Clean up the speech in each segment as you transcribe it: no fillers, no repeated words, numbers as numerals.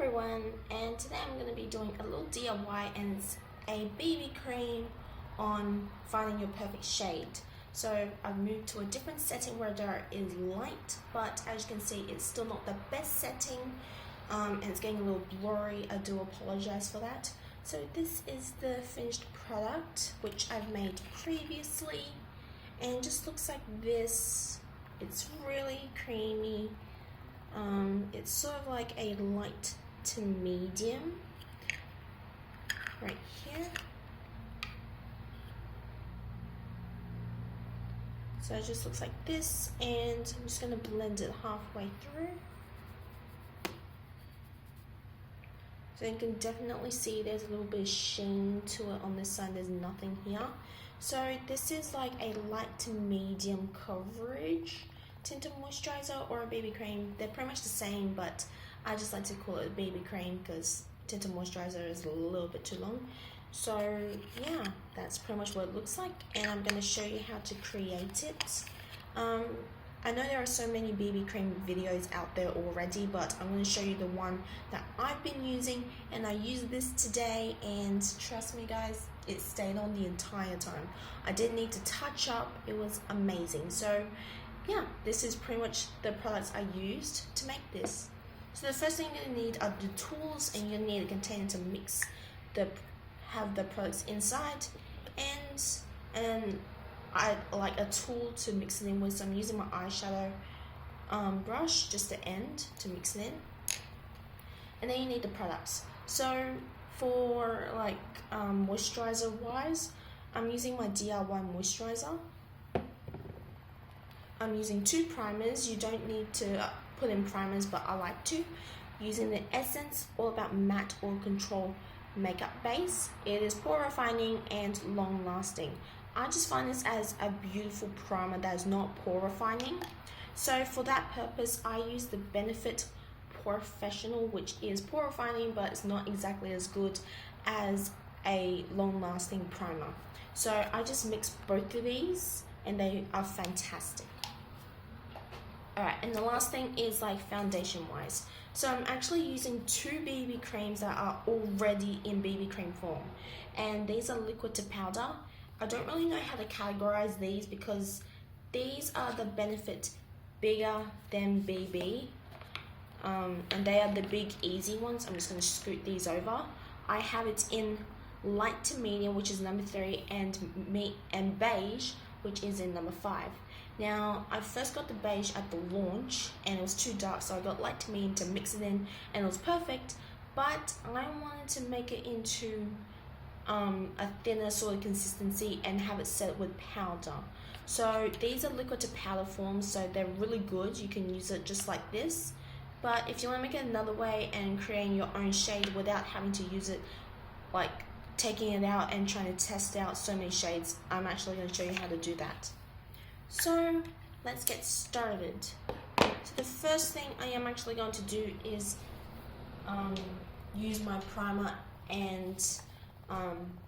everyone, and today I'm going to be doing a little DIY, and it's a BB cream on finding your perfect shade. So I've moved to a different setting where there is light, but as you can see it's still not the best setting, and it's getting a little blurry. I do apologize for that. So this is the finished product which I've made previously, and it just looks like this. It's really creamy. It's sort of like a light to medium right here. So it just looks like this, and I'm just going to blend it halfway through. So you can definitely see there's a little bit of sheen to it on this side. There's nothing here. So this is like a light to medium coverage tinted moisturizer or a BB cream. They're pretty much the same, but I just like to call it a BB cream because tinted moisturizer is a little bit too long. So yeah, that's pretty much what it looks like, and I'm going to show you how to create it. I know there are so many BB cream videos out there already, but I'm going to show you the one that I've been using, and I used this today, and trust me guys, it stayed on the entire time. I didn't need to touch up. It was amazing. So yeah, this is pretty much the products I used to make this. So the first thing you're going to need are the tools, and you'll need a container to mix have the products inside, and I like a tool to mix it in with. So I'm using my eyeshadow brush, just the end to mix it in. And then you need the products. So for like moisturizer wise, I'm using my DIY moisturizer. I'm using 2 primers. You don't need to put in primers, but I like to. Using the Essence All About Matte Oil Control makeup base. It is pore refining and long lasting. I just find this as a beautiful primer that is not pore refining. So for that purpose, I use the Benefit Professional, which is pore refining, but it's not exactly as good as a long lasting primer. So I just mix both of these, and they are fantastic. Alright, and the last thing is like foundation wise. So I'm actually using 2 BB creams that are already in BB cream form, and these are liquid to powder. I don't really know how to categorize these because these are the Benefit Bigger Than BB, and they are the big easy ones. I'm just going to scoot these over. I have it in light to medium, which is number 3, and beige, which is in number 5. Now, I first got the beige at the launch, and it was too dark, so I got light to medium to mix it in, and it was perfect. But I wanted to make it into a thinner sort of consistency and have it set with powder. So these are liquid to powder forms, so they're really good. You can use it just like this. But if you want to make it another way and creating your own shade without having to use it, like taking it out and trying to test out so many shades, I'm actually going to show you how to do that. So let's get started. So the first thing I am actually going to do is use my primer and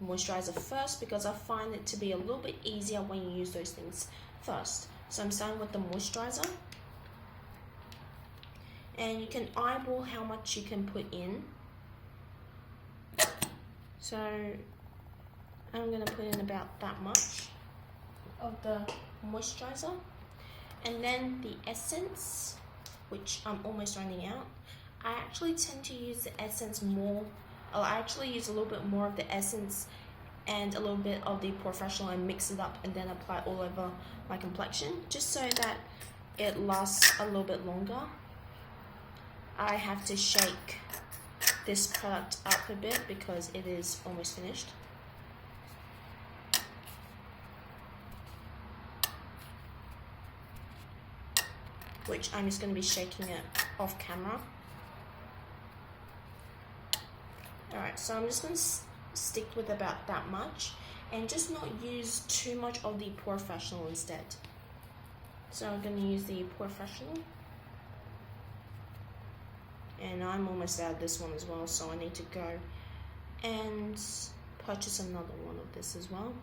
moisturizer first, because I find it to be a little bit easier when you use those things first. So I'm starting with the moisturizer, and you can eyeball how much you can put in. So I'm going to put in about that much of the moisturizer, and then the essence, which I'm almost running out. I actually tend to use the essence more. I actually use a little bit more of the essence and a little bit of the Professional and mix it up, and then apply all over my complexion, just so that it lasts a little bit longer. I have to shake this product up a bit because it is almost finished. Which I'm just going to be shaking it off camera. Alright, so I'm just going to stick with about that much, and just not use too much of the Professional instead. So I'm going to use the Professional, and I'm almost out of this one as well, so I need to go and purchase another one of this as well.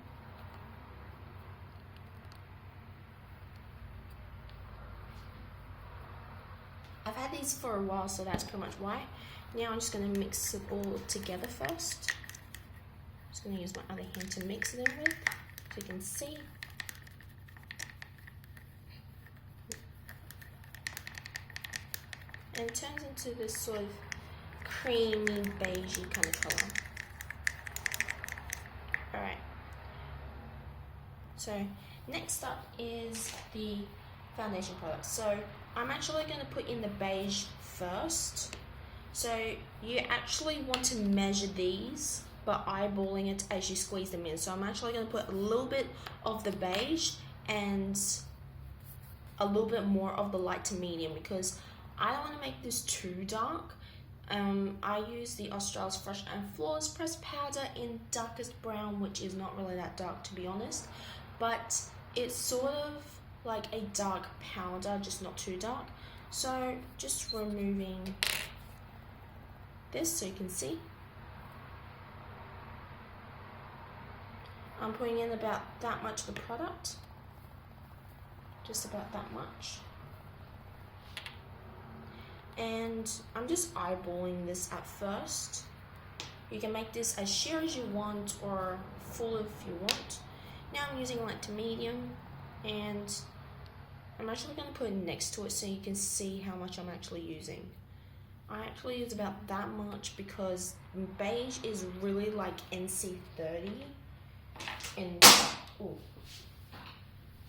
I've had these this for a while, so that's pretty much why. Now I'm just going to mix it all together first. I'm just going to use my other hand to mix it in with, so you can see. And it turns into this sort of creamy, beigey kind of color. Alright. So next up is the foundation product. So I'm actually going to put in the beige first. So you actually want to measure these by eyeballing it as you squeeze them in. So I'm actually going to put a little bit of the beige and a little bit more of the light to medium, because I don't want to make this too dark. I use the Australis Fresh and Flawless Pressed Powder in darkest brown, which is not really that dark to be honest, but it's sort of like a dark powder, just not too dark. So just removing this so you can see. I'm putting in about that much of the product, just about that much. And I'm just eyeballing this at first. You can make this as sheer as you want or full if you want. Now I'm using light to medium, and I'm actually going to put it next to it so you can see how much I'm actually using. I actually use about that much because beige is really like NC30, and ooh,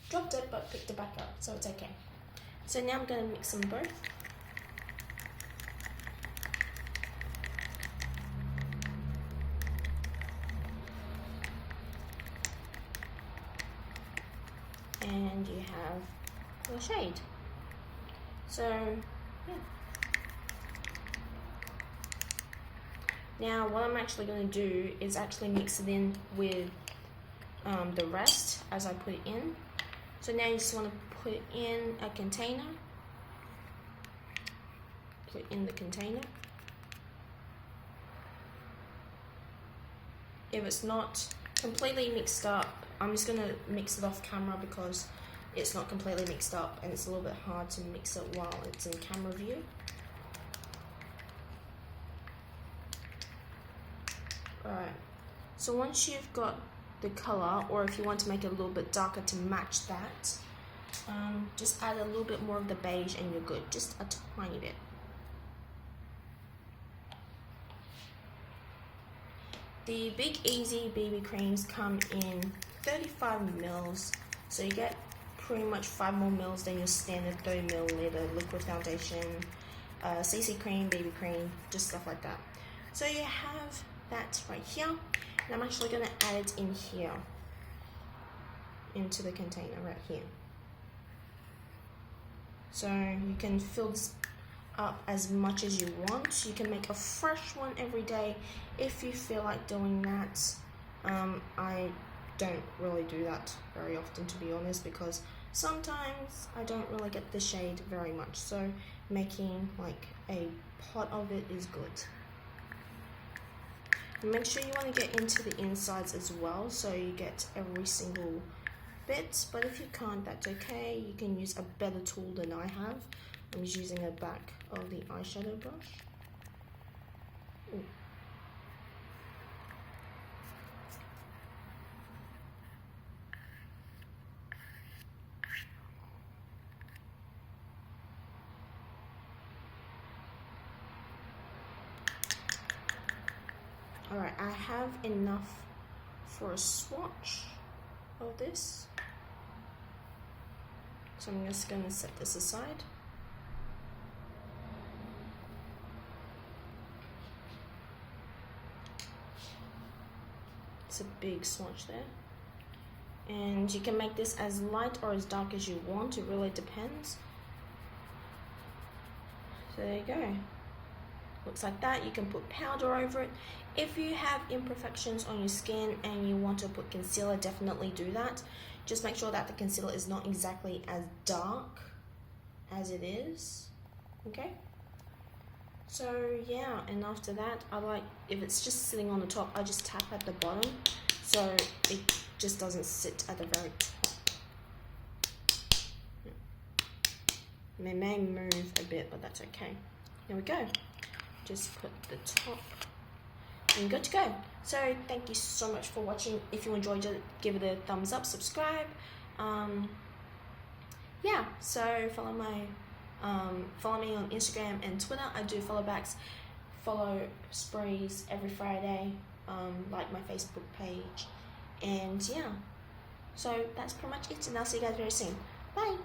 dropped it but picked it back up, so it's okay. So now I'm going to mix them both. And you have your shade. So yeah. Now what I'm actually going to do is actually mix it in with the rest as I put it in. So now you just want to put it in a container. Put it in the container. If it's not completely mixed up, I'm just going to mix it off camera because it's not completely mixed up and it's a little bit hard to mix it while it's in camera view. Alright, so once you've got the color, or if you want to make it a little bit darker to match that, just add a little bit more of the beige and you're good, just a tiny bit. The Big Easy BB creams come in 35 mils, so you get pretty much 5 more mils than your standard 30 milliliter liquid foundation, CC cream, BB cream, just stuff like that. So you have that right here, and I'm actually going to add it in here, into the container right here. So you can fill this up as much as you want. You can make a fresh one every day if you feel like doing that. I don't really do that very often, to be honest, because sometimes I don't really get the shade very much, so making like a pot of it is good. Make sure you want to get into the insides as well, so you get every single bit, but if you can't, that's okay. You can use a better tool than I have. I'm just using the back of the eyeshadow brush. Ooh. Alright, I have enough for a swatch of this. So I'm just going to set this aside. It's a big swatch there. And you can make this as light or as dark as you want, it really depends. So there you go. Looks like that. You can put powder over it. If you have imperfections on your skin and you want to put concealer, definitely do that. Just make sure that the concealer is not exactly as dark as it is. Okay? So yeah, and after that, I like, if it's just sitting on the top, I just tap at the bottom so it just doesn't sit at the very top. It may move a bit, but that's okay. There we go. Just put the top and good to go. So thank you so much for watching. If you enjoyed it, give it a thumbs up, subscribe. Yeah, so follow me on Instagram and Twitter. I do follow sprees every Friday, like my Facebook page. And yeah, so that's pretty much it, and I'll see you guys very soon. Bye.